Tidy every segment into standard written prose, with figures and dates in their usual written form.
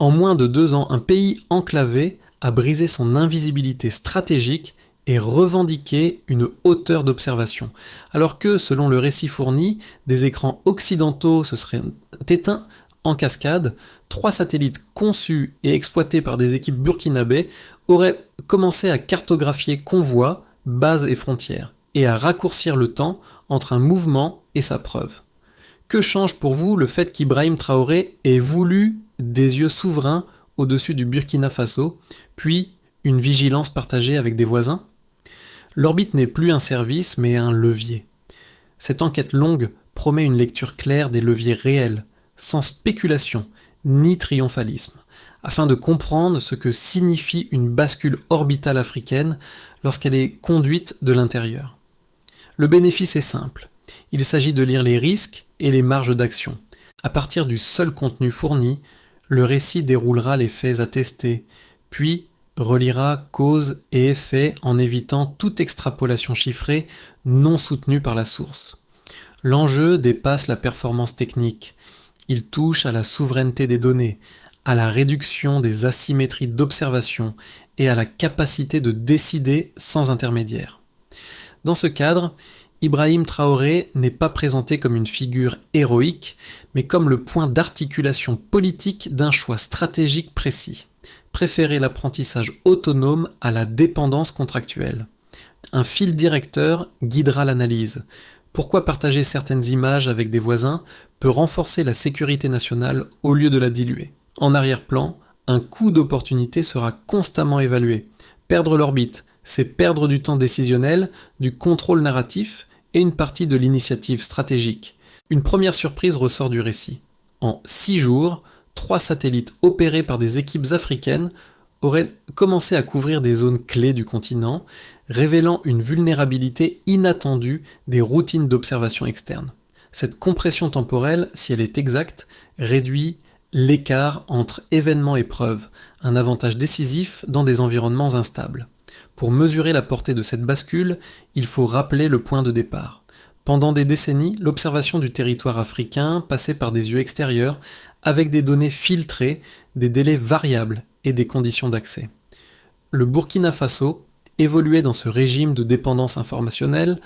En moins de 2 ans, un pays enclavé a brisé son invisibilité stratégique et revendiqué une hauteur d'observation. Alors que, selon le récit fourni, des écrans occidentaux se seraient éteints en cascade, 3 satellites conçus et exploités par des équipes burkinabées auraient commencé à cartographier convois, bases et frontières, et à raccourcir le temps entre un mouvement et sa preuve. Que change pour vous le fait qu'Ibrahim Traoré ait voulu des yeux souverains au-dessus du Burkina Faso, puis une vigilance partagée avec des voisins ? L'orbite n'est plus un service, mais un levier. Cette enquête longue promet une lecture claire des leviers réels, sans spéculation ni triomphalisme, afin de comprendre ce que signifie une bascule orbitale africaine lorsqu'elle est conduite de l'intérieur. Le bénéfice est simple. Il s'agit de lire les risques et les marges d'action. À partir du seul contenu fourni, le récit déroulera les faits attestés, puis reliera cause et effet en évitant toute extrapolation chiffrée non soutenue par la source. L'enjeu dépasse la performance technique. Il touche à la souveraineté des données, à la réduction des asymétries d'observation et à la capacité de décider sans intermédiaire. Dans ce cadre, Ibrahim Traoré n'est pas présenté comme une figure héroïque, mais comme le point d'articulation politique d'un choix stratégique précis. Préférer l'apprentissage autonome à la dépendance contractuelle. Un fil directeur guidera l'analyse. Pourquoi partager certaines images avec des voisins peut renforcer la sécurité nationale au lieu de la diluer. En arrière-plan, un coût d'opportunité sera constamment évalué. Perdre l'orbite, c'est perdre du temps décisionnel, du contrôle narratif et une partie de l'initiative stratégique. Une première surprise ressort du récit. En 6 jours, 3 satellites opérés par des équipes africaines auraient commencé à couvrir des zones clés du continent, révélant une vulnérabilité inattendue des routines d'observation externe. Cette compression temporelle, si elle est exacte, réduit l'écart entre événement et preuve, un avantage décisif dans des environnements instables. Pour mesurer la portée de cette bascule, il faut rappeler le point de départ. Pendant des décennies, l'observation du territoire africain passait par des yeux extérieurs, avec des données filtrées, des délais variables et des conditions d'accès. Le Burkina Faso évoluait dans ce régime de dépendance informationnelle,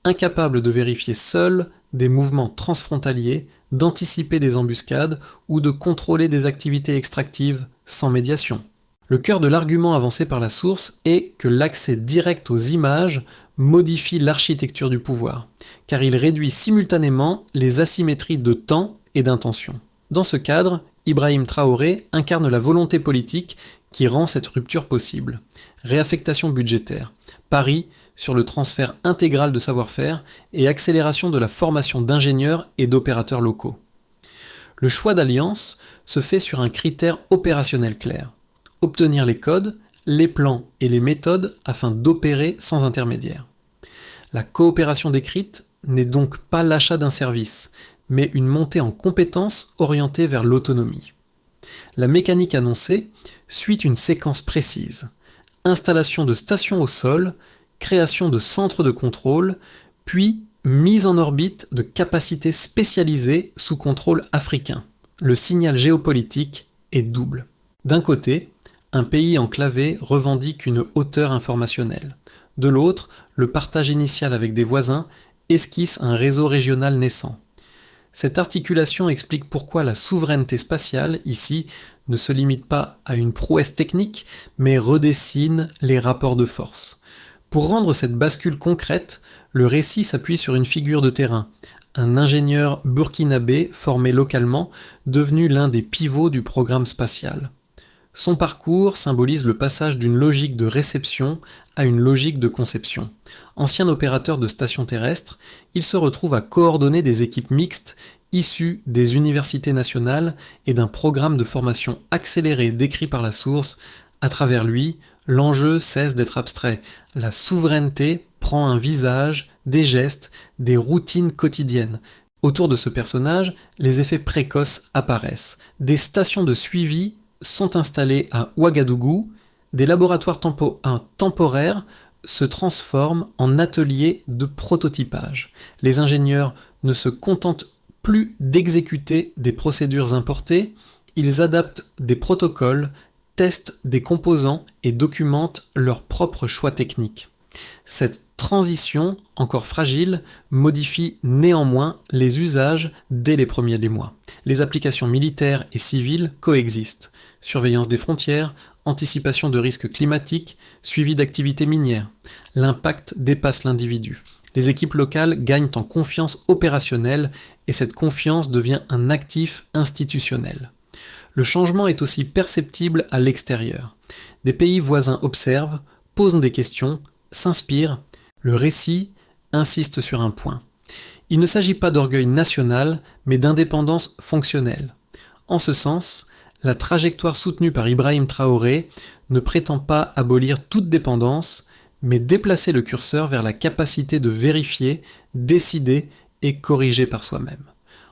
incapable de vérifier seul des mouvements transfrontaliers, d'anticiper des embuscades ou de contrôler des activités extractives sans médiation. Le cœur de l'argument avancé par la source est que l'accès direct aux images modifie l'architecture du pouvoir, car il réduit simultanément les asymétries de temps et d'intention. Dans ce cadre, Ibrahim Traoré incarne la volonté politique qui rend cette rupture possible. Réaffectation budgétaire, pari sur le transfert intégral de savoir-faire et accélération de la formation d'ingénieurs et d'opérateurs locaux. Le choix d'alliance se fait sur un critère opérationnel clair. Obtenir les codes, les plans et les méthodes afin d'opérer sans intermédiaire. La coopération décrite n'est donc pas l'achat d'un service, mais une montée en compétences orientée vers l'autonomie. La mécanique annoncée suit une séquence précise. Installation de stations au sol, création de centres de contrôle, puis mise en orbite de capacités spécialisées sous contrôle africain. Le signal géopolitique est double. D'un côté, un pays enclavé revendique une hauteur informationnelle. De l'autre, le partage initial avec des voisins esquisse un réseau régional naissant. Cette articulation explique pourquoi la souveraineté spatiale, ici, ne se limite pas à une prouesse technique, mais redessine les rapports de force. Pour rendre cette bascule concrète, le récit s'appuie sur une figure de terrain, un ingénieur burkinabé formé localement, devenu l'un des pivots du programme spatial. Son parcours symbolise le passage d'une logique de réception à une logique de conception. Ancien opérateur de stations terrestres, il se retrouve à coordonner des équipes mixtes issues des universités nationales et d'un programme de formation accéléré décrit par la source. À travers lui, l'enjeu cesse d'être abstrait. La souveraineté prend un visage, des gestes, des routines quotidiennes. Autour de ce personnage, les effets précoces apparaissent. Des stations de suivi sont installés à Ouagadougou, des laboratoires temporaires se transforment en ateliers de prototypage. Les ingénieurs ne se contentent plus d'exécuter des procédures importées, Ils adaptent des protocoles, testent des composants et documentent leurs propres choix techniques. Cette transition, encore fragile, modifie néanmoins les usages dès les premiers des mois. Les applications militaires et civiles coexistent. Surveillance des frontières, anticipation de risques climatiques, suivi d'activités minières. L'impact dépasse l'individu. Les équipes locales gagnent en confiance opérationnelle et cette confiance devient un actif institutionnel. Le changement est aussi perceptible à l'extérieur. Des pays voisins observent, posent des questions, s'inspirent. Le récit insiste sur un point. Il ne s'agit pas d'orgueil national, mais d'indépendance fonctionnelle. En ce sens, la trajectoire soutenue par Ibrahim Traoré ne prétend pas abolir toute dépendance, mais déplacer le curseur vers la capacité de vérifier, décider et corriger par soi-même.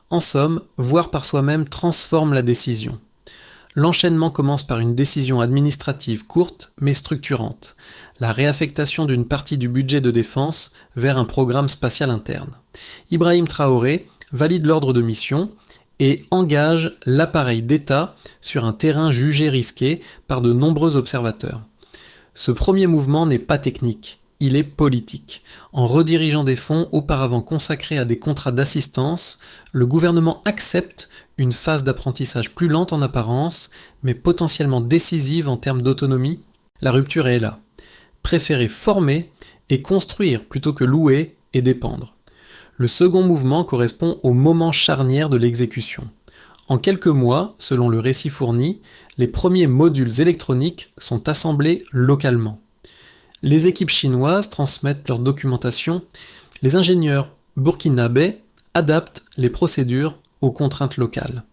En somme, voir par soi-même transforme la décision. L'enchaînement commence par une décision administrative courte mais structurante, la réaffectation d'une partie du budget de défense vers un programme spatial interne. Ibrahim Traoré valide l'ordre de mission et engage l'appareil d'État sur un terrain jugé risqué par de nombreux observateurs. Ce premier mouvement n'est pas technique, il est politique. En redirigeant des fonds auparavant consacrés à des contrats d'assistance, le gouvernement accepte une phase d'apprentissage plus lente en apparence, mais potentiellement décisive en termes d'autonomie. La rupture est là. Préférer former et construire plutôt que louer et dépendre. Le second mouvement correspond au moment charnière de l'exécution. En quelques mois, selon le récit fourni, les premiers modules électroniques sont assemblés localement. Les équipes chinoises transmettent leur documentation. Les ingénieurs burkinabés adaptent les procédures aux contraintes locales.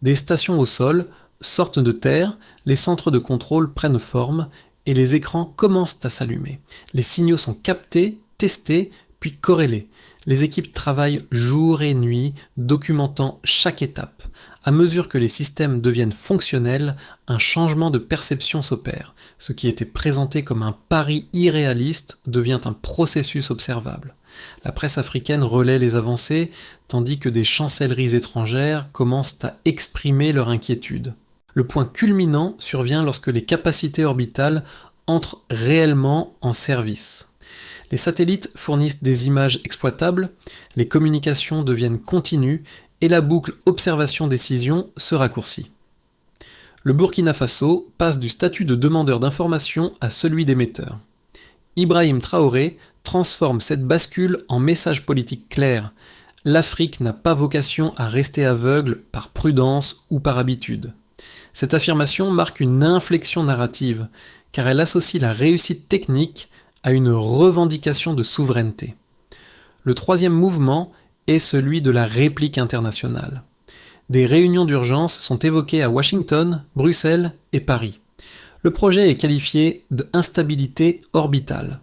Des stations au sol sortent de terre, les centres de contrôle prennent forme et les écrans commencent à s'allumer. Les signaux sont captés, testés, puis corrélés. Les équipes travaillent jour et nuit, documentant chaque étape. À mesure que les systèmes deviennent fonctionnels, un changement de perception s'opère. Ce qui était présenté comme un pari irréaliste devient un processus observable. La presse africaine relaie les avancées, tandis que des chancelleries étrangères commencent à exprimer leur inquiétude. Le point culminant survient lorsque les capacités orbitales entrent réellement en service. Les satellites fournissent des images exploitables, les communications deviennent continues et la boucle observation-décision se raccourcit. Le Burkina Faso passe du statut de demandeur d'informations à celui d'émetteur. Ibrahim Traoré transforme cette bascule en message politique clair. L'Afrique n'a pas vocation à rester aveugle par prudence ou par habitude. Cette affirmation marque une inflexion narrative, car elle associe la réussite technique à une revendication de souveraineté. Le troisième mouvement est celui de la réplique internationale. Des réunions d'urgence sont évoquées à Washington, Bruxelles et Paris. Le projet est qualifié d'instabilité orbitale,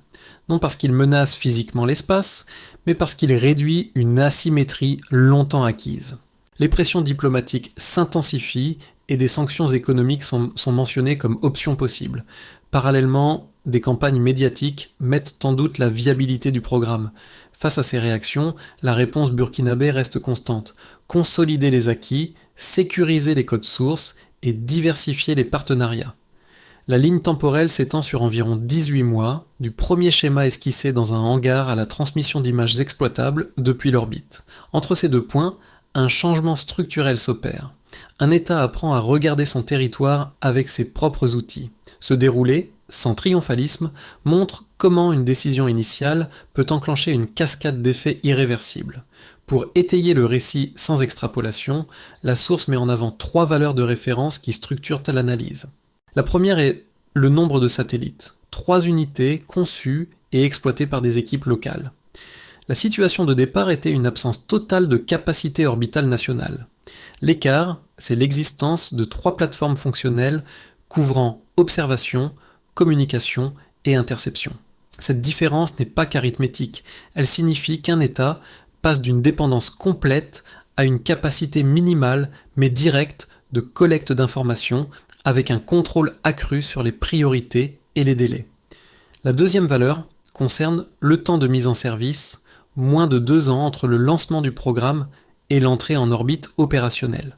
non parce qu'il menace physiquement l'espace, mais parce qu'il réduit une asymétrie longtemps acquise. Les pressions diplomatiques s'intensifient et des sanctions économiques sont mentionnées comme option possible. Parallèlement, des campagnes médiatiques mettent en doute la viabilité du programme. Face à ces réactions, la réponse burkinabé reste constante. Consolider les acquis, sécuriser les codes sources et diversifier les partenariats. La ligne temporelle s'étend sur environ 18 mois, du premier schéma esquissé dans un hangar à la transmission d'images exploitables depuis l'orbite. Entre ces deux points, un changement structurel s'opère. Un État apprend à regarder son territoire avec ses propres outils. Se dérouler, sans triomphalisme, montre comment une décision initiale peut enclencher une cascade d'effets irréversibles. Pour étayer le récit sans extrapolation, la source met en avant 3 valeurs de référence qui structurent l'analyse. La première est le nombre de satellites, 3 unités conçues et exploitées par des équipes locales. La situation de départ était une absence totale de capacité orbitale nationale. L'écart, c'est l'existence de 3 plateformes fonctionnelles couvrant observation, communication et interception. Cette différence n'est pas qu'arithmétique, elle signifie qu'un État passe d'une dépendance complète à une capacité minimale mais directe de collecte d'informations avec un contrôle accru sur les priorités et les délais. La deuxième valeur concerne le temps de mise en service, moins de 2 ans entre le lancement du programme et l'entrée en orbite opérationnelle.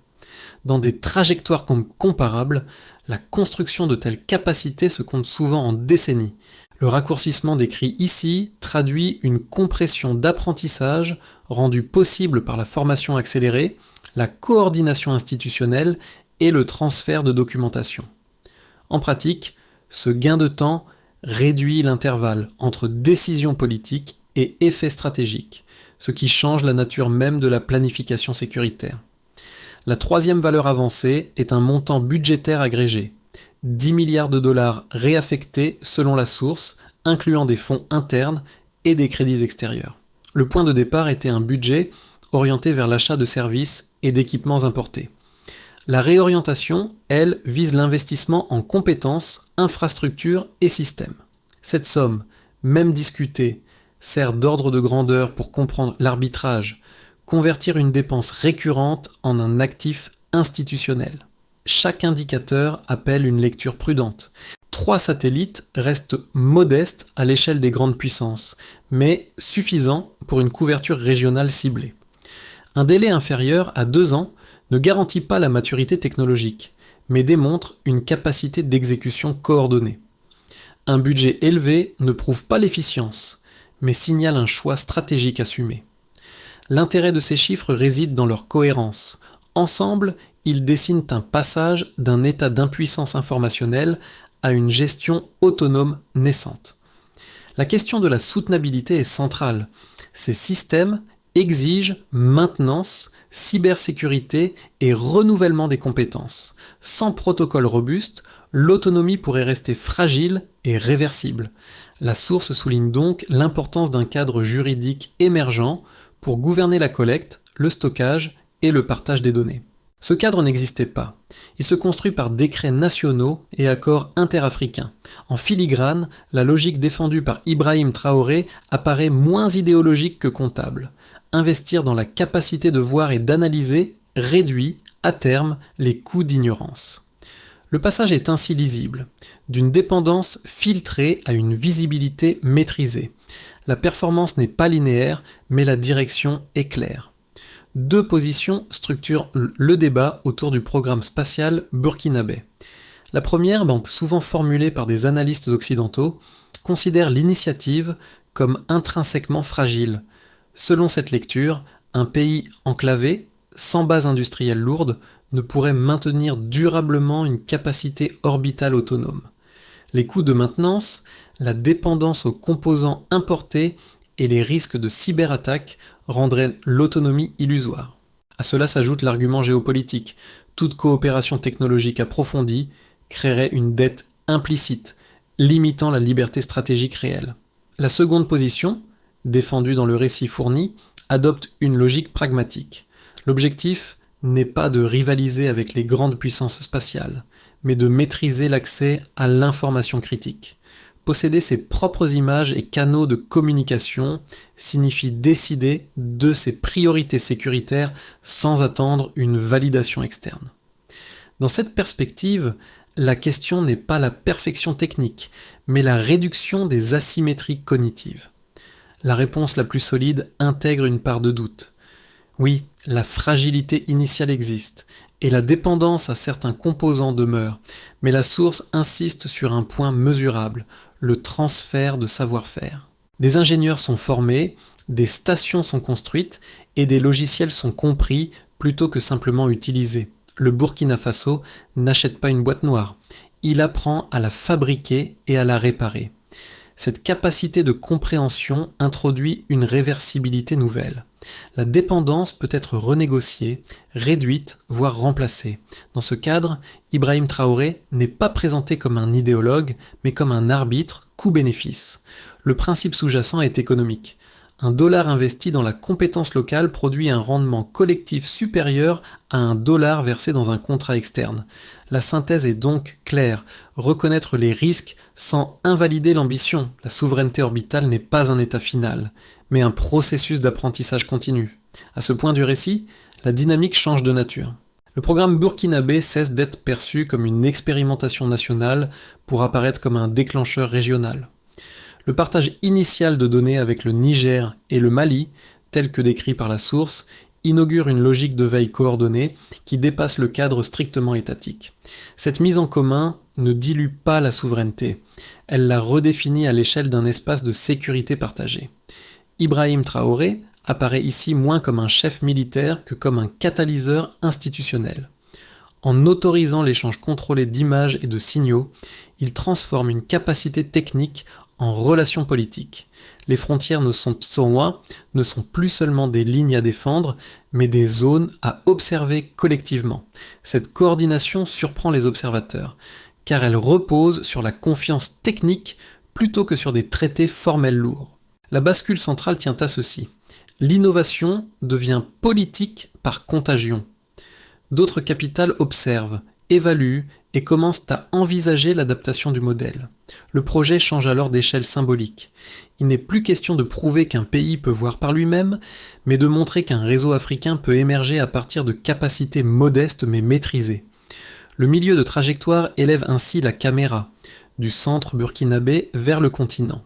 Dans des trajectoires comparables, la construction de telles capacités se compte souvent en décennies. Le raccourcissement décrit ici traduit une compression d'apprentissage rendue possible par la formation accélérée, la coordination institutionnelle et le transfert de documentation. En pratique, ce gain de temps réduit l'intervalle entre décision politique et effet stratégique, ce qui change la nature même de la planification sécuritaire. La troisième valeur avancée est un montant budgétaire agrégé, 10 milliards de dollars réaffectés selon la source, incluant des fonds internes et des crédits extérieurs. Le point de départ était un budget orienté vers l'achat de services et d'équipements importés. La réorientation, elle, vise l'investissement en compétences, infrastructures et systèmes. Cette somme, même discutée, sert d'ordre de grandeur pour comprendre l'arbitrage, convertir une dépense récurrente en un actif institutionnel. Chaque indicateur appelle une lecture prudente. 3 satellites restent modestes à l'échelle des grandes puissances, mais suffisants pour une couverture régionale ciblée. Un délai inférieur à 2 ans ne garantit pas la maturité technologique, mais démontre une capacité d'exécution coordonnée. Un budget élevé ne prouve pas l'efficience, mais signale un choix stratégique assumé. L'intérêt de ces chiffres réside dans leur cohérence. Ensemble, ils dessinent un passage d'un état d'impuissance informationnelle à une gestion autonome naissante. La question de la soutenabilité est centrale. Ces systèmes exigent maintenance, cybersécurité et renouvellement des compétences. Sans protocole robuste, l'autonomie pourrait rester fragile et réversible. La source souligne donc l'importance d'un cadre juridique émergent pour gouverner la collecte, le stockage et le partage des données. Ce cadre n'existait pas. Il se construit par décrets nationaux et accords interafricains. En filigrane, la logique défendue par Ibrahim Traoré apparaît moins idéologique que comptable. Investir dans la capacité de voir et d'analyser réduit, à terme, les coûts d'ignorance. Le passage est ainsi lisible, d'une dépendance filtrée à une visibilité maîtrisée. La performance n'est pas linéaire, mais la direction est claire. 2 positions structurent le débat autour du programme spatial burkinabé. La première, souvent formulée par des analystes occidentaux, considère l'initiative comme intrinsèquement fragile. Selon cette lecture, un pays enclavé, sans base industrielle lourde, ne pourrait maintenir durablement une capacité orbitale autonome. Les coûts de maintenance, la dépendance aux composants importés et les risques de cyberattaque rendraient l'autonomie illusoire. À cela s'ajoute l'argument géopolitique. Toute coopération technologique approfondie créerait une dette implicite, limitant la liberté stratégique réelle. La seconde position, défendue dans le récit fourni, adopte une logique pragmatique. L'objectif n'est pas de rivaliser avec les grandes puissances spatiales, mais de maîtriser l'accès à l'information critique. Posséder ses propres images et canaux de communication signifie décider de ses priorités sécuritaires sans attendre une validation externe. Dans cette perspective, la question n'est pas la perfection technique, mais la réduction des asymétries cognitives. La réponse la plus solide intègre une part de doute. Oui, la fragilité initiale existe, et la dépendance à certains composants demeure, mais la source insiste sur un point mesurable, le transfert de savoir-faire. Des ingénieurs sont formés, des stations sont construites, et des logiciels sont compris plutôt que simplement utilisés. Le Burkina Faso n'achète pas une boîte noire, il apprend à la fabriquer et à la réparer. Cette capacité de compréhension introduit une réversibilité nouvelle. La dépendance peut être renégociée, réduite, voire remplacée. Dans ce cadre, Ibrahim Traoré n'est pas présenté comme un idéologue, mais comme un arbitre coût-bénéfice. Le principe sous-jacent est économique. Un dollar investi dans la compétence locale produit un rendement collectif supérieur à un dollar versé dans un contrat externe. La synthèse est donc claire, reconnaître les risques sans invalider l'ambition. La souveraineté orbitale n'est pas un état final, mais un processus d'apprentissage continu. À ce point du récit, la dynamique change de nature. Le programme burkinabé cesse d'être perçu comme une expérimentation nationale pour apparaître comme un déclencheur régional. Le partage initial de données avec le Niger et le Mali, tel que décrit par la source, inaugure une logique de veille coordonnée qui dépasse le cadre strictement étatique. Cette mise en commun ne dilue pas la souveraineté, elle la redéfinit à l'échelle d'un espace de sécurité partagée. Ibrahim Traoré apparaît ici moins comme un chef militaire que comme un catalyseur institutionnel. En autorisant l'échange contrôlé d'images et de signaux, il transforme une capacité technique en relation politique. Les frontières ne sont plus seulement des lignes à défendre, mais des zones à observer collectivement. Cette coordination surprend les observateurs, car elle repose sur la confiance technique plutôt que sur des traités formels lourds. La bascule centrale tient à ceci. L'innovation devient politique par contagion. D'autres capitales observent, évaluent et commencent à envisager l'adaptation du modèle. Le projet change alors d'échelle symbolique. Il n'est plus question de prouver qu'un pays peut voir par lui-même, mais de montrer qu'un réseau africain peut émerger à partir de capacités modestes mais maîtrisées. Le milieu de trajectoire élève ainsi la caméra, du centre burkinabé vers le continent.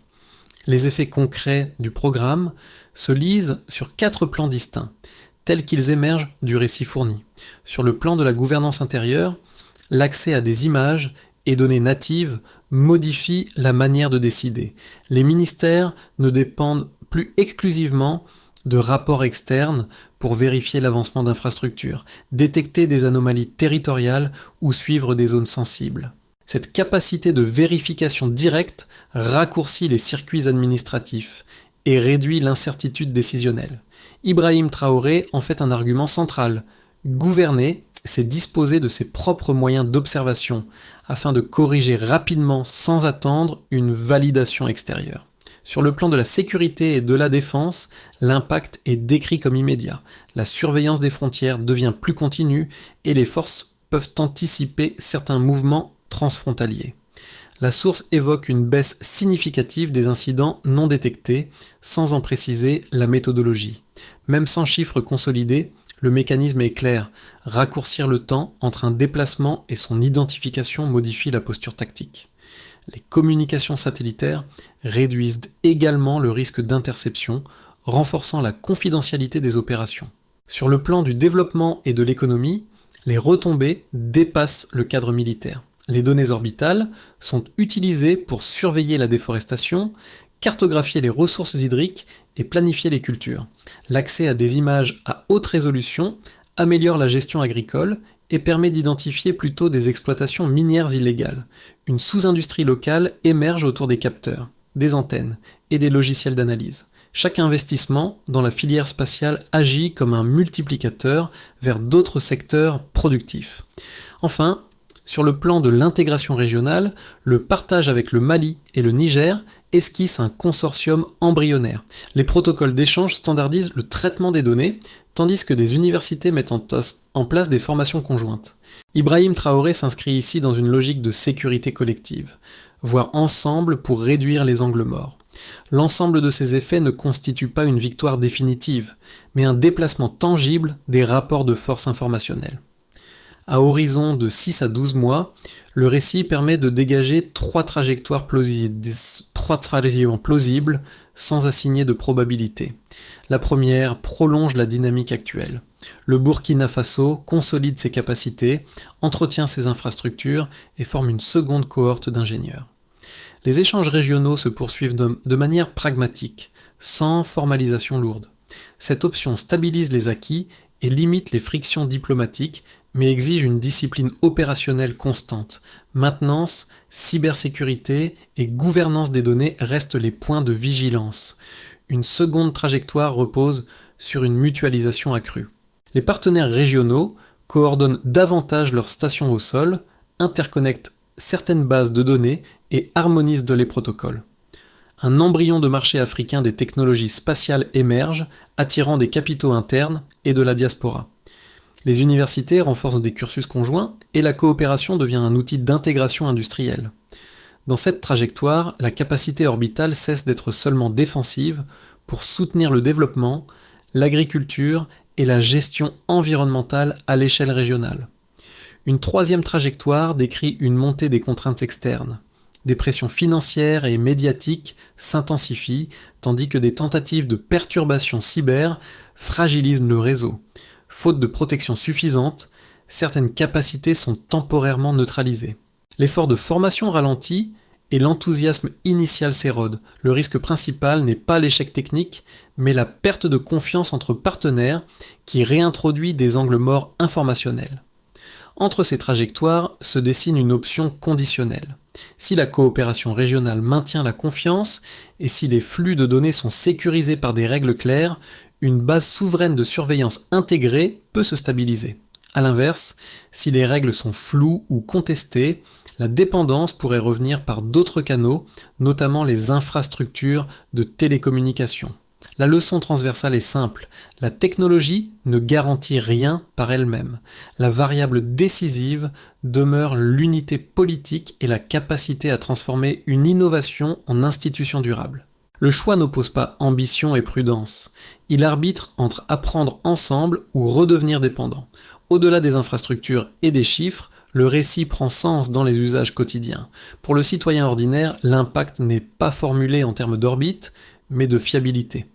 Les effets concrets du programme se lisent sur 4 plans distincts, tels qu'ils émergent du récit fourni. Sur le plan de la gouvernance intérieure, l'accès à des images et données natives modifie la manière de décider. Les ministères ne dépendent plus exclusivement de rapports externes pour vérifier l'avancement d'infrastructures, détecter des anomalies territoriales ou suivre des zones sensibles. Cette capacité de vérification directe raccourcit les circuits administratifs et réduit l'incertitude décisionnelle. Ibrahim Traoré en fait un argument central. Gouverner, c'est disposer de ses propres moyens d'observation afin de corriger rapidement sans attendre une validation extérieure. Sur le plan de la sécurité et de la défense, l'impact est décrit comme immédiat. La surveillance des frontières devient plus continue et les forces peuvent anticiper certains mouvements transfrontaliers. La source évoque une baisse significative des incidents non détectés, sans en préciser la méthodologie. Même sans chiffres consolidés, le mécanisme est clair. Raccourcir le temps entre un déplacement et son identification modifie la posture tactique. Les communications satellitaires réduisent également le risque d'interception, renforçant la confidentialité des opérations. Sur le plan du développement et de l'économie, les retombées dépassent le cadre militaire. Les données orbitales sont utilisées pour surveiller la déforestation, cartographier les ressources hydriques et planifier les cultures. L'accès à des images à haute résolution améliore la gestion agricole et permet d'identifier plutôt des exploitations minières illégales. Une sous-industrie locale émerge autour des capteurs, des antennes et des logiciels d'analyse. Chaque investissement dans la filière spatiale agit comme un multiplicateur vers d'autres secteurs productifs. Enfin, sur le plan de l'intégration régionale, le partage avec le Mali et le Niger esquisse un consortium embryonnaire. Les protocoles d'échange standardisent le traitement des données, tandis que des universités mettent en place des formations conjointes. Ibrahim Traoré s'inscrit ici dans une logique de sécurité collective, voir ensemble pour réduire les angles morts. L'ensemble de ces effets ne constitue pas une victoire définitive, mais un déplacement tangible des rapports de force informationnels. À horizon de 6 à 12 mois, le récit permet de dégager 3 trajectoires plausibles sans assigner de probabilité. La première prolonge la dynamique actuelle. Le Burkina Faso consolide ses capacités, entretient ses infrastructures et forme une seconde cohorte d'ingénieurs. Les échanges régionaux se poursuivent de manière pragmatique, sans formalisation lourde. Cette option stabilise les acquis et limite les frictions diplomatiques, mais exige une discipline opérationnelle constante. Maintenance, cybersécurité et gouvernance des données restent les points de vigilance. Une seconde trajectoire repose sur une mutualisation accrue. Les partenaires régionaux coordonnent davantage leurs stations au sol, interconnectent certaines bases de données et harmonisent les protocoles. Un embryon de marché africain des technologies spatiales émerge, attirant des capitaux internes et de la diaspora. Les universités renforcent des cursus conjoints et la coopération devient un outil d'intégration industrielle. Dans cette trajectoire, la capacité orbitale cesse d'être seulement défensive pour soutenir le développement, l'agriculture et la gestion environnementale à l'échelle régionale. Une troisième trajectoire décrit une montée des contraintes externes. Des pressions financières et médiatiques s'intensifient, tandis que des tentatives de perturbation cyber fragilisent le réseau. Faute de protection suffisante, certaines capacités sont temporairement neutralisées. L'effort de formation ralentit et l'enthousiasme initial s'érode. Le risque principal n'est pas l'échec technique, mais la perte de confiance entre partenaires qui réintroduit des angles morts informationnels. Entre ces trajectoires se dessine une option conditionnelle. Si la coopération régionale maintient la confiance et si les flux de données sont sécurisés par des règles claires, une base souveraine de surveillance intégrée peut se stabiliser. A l'inverse, si les règles sont floues ou contestées, la dépendance pourrait revenir par d'autres canaux, notamment les infrastructures de télécommunication. La leçon transversale est simple, la technologie ne garantit rien par elle-même. La variable décisive demeure l'unité politique et la capacité à transformer une innovation en institution durable. Le choix n'oppose pas ambition et prudence. Il arbitre entre apprendre ensemble ou redevenir dépendant. Au-delà des infrastructures et des chiffres, le récit prend sens dans les usages quotidiens. Pour le citoyen ordinaire, l'impact n'est pas formulé en termes d'orbite, mais de fiabilité.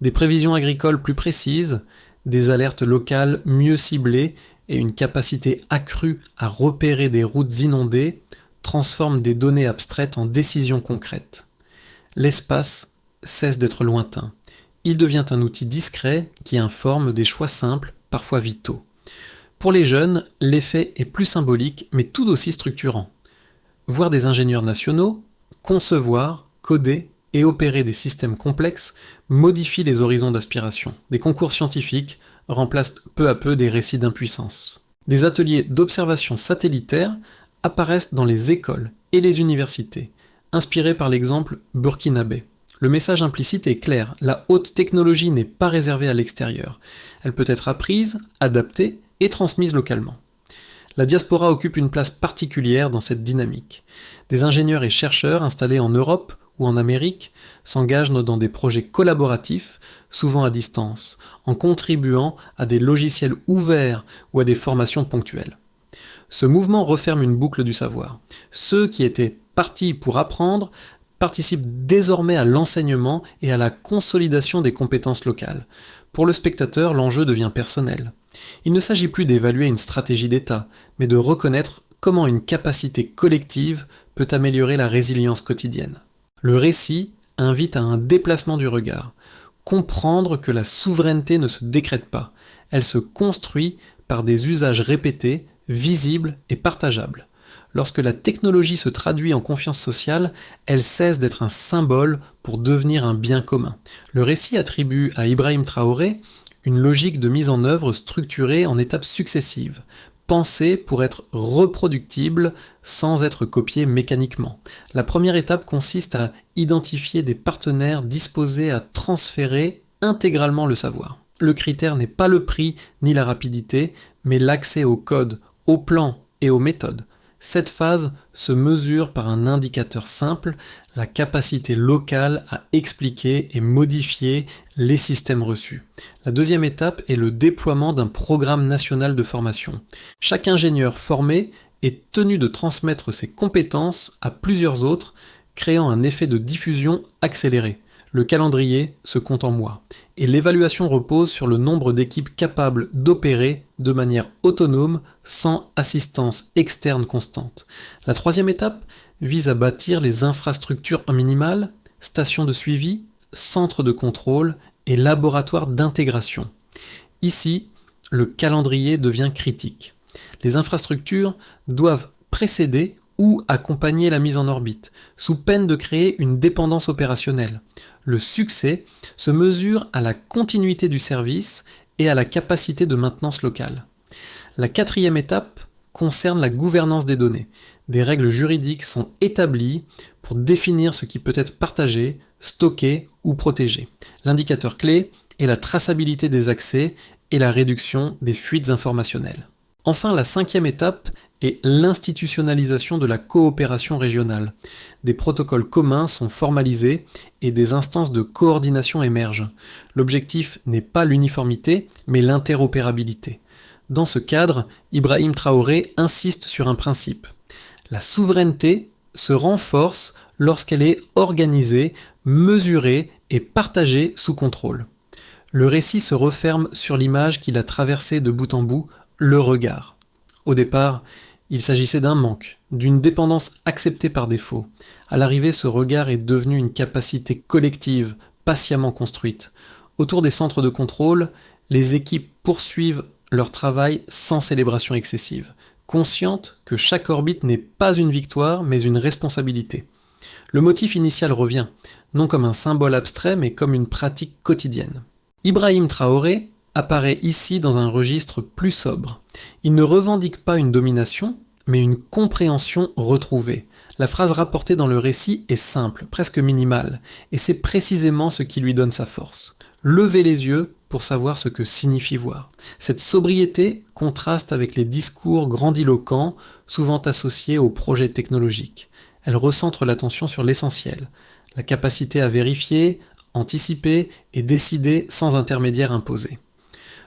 Des prévisions agricoles plus précises, des alertes locales mieux ciblées et une capacité accrue à repérer des routes inondées transforment des données abstraites en décisions concrètes. L'espace cesse d'être lointain. Il devient un outil discret qui informe des choix simples, parfois vitaux. Pour les jeunes, l'effet est plus symbolique, mais tout aussi structurant. Voir des ingénieurs nationaux concevoir, coder et opérer des systèmes complexes modifie les horizons d'aspiration. Des concours scientifiques remplacent peu à peu des récits d'impuissance. Des ateliers d'observation satellitaire apparaissent dans les écoles et les universités, inspirés par l'exemple burkinabé. Le message implicite est clair, la haute technologie n'est pas réservée à l'extérieur. Elle peut être apprise, adaptée et transmise localement. La diaspora occupe une place particulière dans cette dynamique. Des ingénieurs et chercheurs installés en Europe ou en Amérique s'engagent dans des projets collaboratifs, souvent à distance, en contribuant à des logiciels ouverts ou à des formations ponctuelles. Ce mouvement referme une boucle du savoir. Ceux qui étaient partis pour apprendre participent désormais à l'enseignement et à la consolidation des compétences locales. Pour le spectateur, l'enjeu devient personnel. Il ne s'agit plus d'évaluer une stratégie d'État, mais de reconnaître comment une capacité collective peut améliorer la résilience quotidienne. Le récit invite à un déplacement du regard, comprendre que la souveraineté ne se décrète pas, elle se construit par des usages répétés, visibles et partageables. Lorsque la technologie se traduit en confiance sociale, elle cesse d'être un symbole pour devenir un bien commun. Le récit attribue à Ibrahim Traoré une logique de mise en œuvre structurée en étapes successives, pensée pour être reproductible sans être copiée mécaniquement. La première étape consiste à identifier des partenaires disposés à transférer intégralement le savoir. Le critère n'est pas le prix ni la rapidité, mais l'accès au code, au plan et aux méthodes. Cette phase se mesure par un indicateur simple, la capacité locale à expliquer et modifier les systèmes reçus. La deuxième étape est le déploiement d'un programme national de formation. Chaque ingénieur formé est tenu de transmettre ses compétences à plusieurs autres, créant un effet de diffusion accéléré. Le calendrier se compte en mois, et l'évaluation repose sur le nombre d'équipes capables d'opérer de manière autonome sans assistance externe constante. La troisième étape vise à bâtir les infrastructures minimales, stations de suivi, centres de contrôle et laboratoires d'intégration. Ici, le calendrier devient critique. Les infrastructures doivent précéder ou accompagner la mise en orbite, sous peine de créer une dépendance opérationnelle. Le succès se mesure à la continuité du service et à la capacité de maintenance locale. La quatrième étape concerne la gouvernance des données. Des règles juridiques sont établies pour définir ce qui peut être partagé, stocké ou protégé. L'indicateur clé est la traçabilité des accès et la réduction des fuites informationnelles. Enfin, la cinquième étape est l'institutionnalisation de la coopération régionale. Des protocoles communs sont formalisés et des instances de coordination émergent. L'objectif n'est pas l'uniformité, mais l'interopérabilité. Dans ce cadre, Ibrahim Traoré insiste sur un principe. La souveraineté se renforce lorsqu'elle est organisée, mesurée et partagée sous contrôle. Le récit se referme sur l'image qu'il a traversée de bout en bout, le regard. Au départ, il s'agissait d'un manque, d'une dépendance acceptée par défaut. À l'arrivée, ce regard est devenu une capacité collective, patiemment construite. Autour des centres de contrôle, les équipes poursuivent leur travail sans célébration excessive, conscientes que chaque orbite n'est pas une victoire, mais une responsabilité. Le motif initial revient, non comme un symbole abstrait, mais comme une pratique quotidienne. Ibrahim Traoré apparaît ici dans un registre plus sobre. Il ne revendique pas une domination, mais une compréhension retrouvée. La phrase rapportée dans le récit est simple, presque minimale, et c'est précisément ce qui lui donne sa force. Levez les yeux pour savoir ce que signifie voir. Cette sobriété contraste avec les discours grandiloquents, souvent associés aux projets technologiques. Elle recentre l'attention sur l'essentiel, la capacité à vérifier, anticiper et décider sans intermédiaire imposé.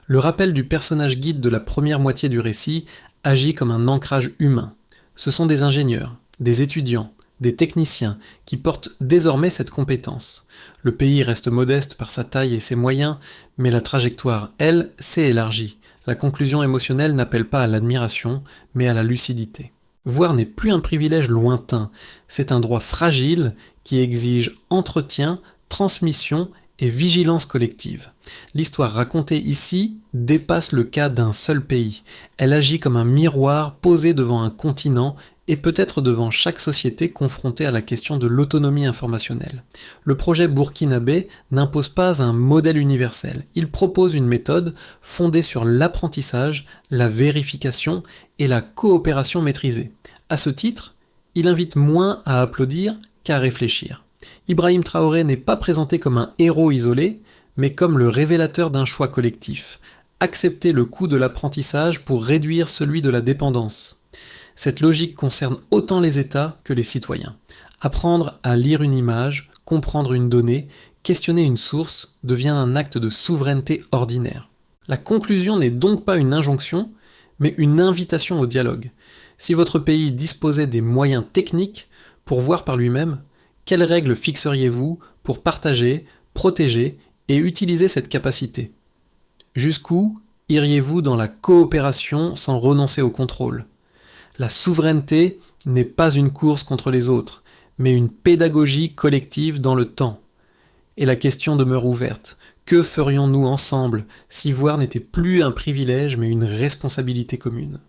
Le rappel du personnage guide de la première moitié du récit agit comme un ancrage humain. Ce sont des ingénieurs, des étudiants, des techniciens qui portent désormais cette compétence. Le pays reste modeste par sa taille et ses moyens, mais la trajectoire, elle, s'est élargie. La conclusion émotionnelle n'appelle pas à l'admiration, mais à la lucidité. Voir n'est plus un privilège lointain, c'est un droit fragile qui exige entretien, transmission et vigilance collective. L'histoire racontée ici dépasse le cas d'un seul pays. Elle agit comme un miroir posé devant un continent et peut-être devant chaque société confrontée à la question de l'autonomie informationnelle. Le projet burkinabé n'impose pas un modèle universel. Il propose une méthode fondée sur l'apprentissage, la vérification et la coopération maîtrisée. À ce titre, il invite moins à applaudir qu'à réfléchir. Ibrahim Traoré n'est pas présenté comme un héros isolé, mais comme le révélateur d'un choix collectif. Accepter le coût de l'apprentissage pour réduire celui de la dépendance. Cette logique concerne autant les États que les citoyens. Apprendre à lire une image, comprendre une donnée, questionner une source devient un acte de souveraineté ordinaire. La conclusion n'est donc pas une injonction, mais une invitation au dialogue. Si votre pays disposait des moyens techniques pour voir par lui-même, quelles règles fixeriez-vous pour partager, protéger et utiliser cette capacité ? Jusqu'où iriez-vous dans la coopération sans renoncer au contrôle ? La souveraineté n'est pas une course contre les autres, mais une pédagogie collective dans le temps. Et la question demeure ouverte. Que ferions-nous ensemble si voir n'était plus un privilège mais une responsabilité commune ?